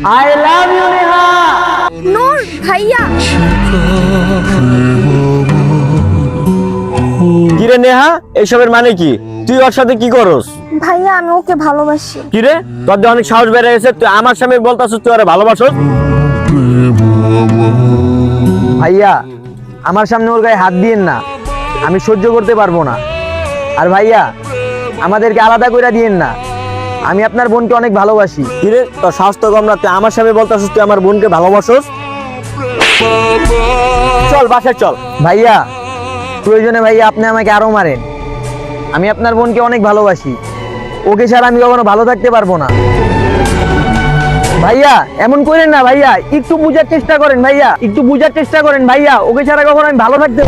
I love you Neha. Noor ভাইয়া, কিরে নেহা, এসবের মানে কি? তুই ওর সাথে কি করস? ভাইয়া আমি ওকে ভালোবাসি। কিরে, তোর যে অনেক সাহস বেড়ে গেছে, তুই আমার সামনে বলতাছিস তুই ওরে ভালোবাসস? ভাইয়া আমার সামনে ওর গায়ে হাত দিয়েন না, আমি সহ্য করতে পারবো না। আর ভাইয়া আমাদেরকে আলাদা করে দিয়েন না, আমি আপনার বোনকে অনেক ভালোবাসি। কিরে, তোর সাহস তো কম না, তুই আমার সামনে বলতাছিস তুই আমার বোনকে ভালোবাসস? চল বাসায় চল। ভাইয়া প্রয়োজনে ভাইয়া আপনি আমাকে আরো মারেন, আমি আপনার বোনকে অনেক ভালোবাসি, ওকে ছাড়া আমি কখনো ভালো থাকতে পারবো না। ভাইয়া এমন করেন না ভাইয়া, একটু বুঝার চেষ্টা করেন ভাইয়া, একটু বুঝার চেষ্টা করেন ভাইয়া, ওকে ছাড়া কখনো আমি ভালো থাকতে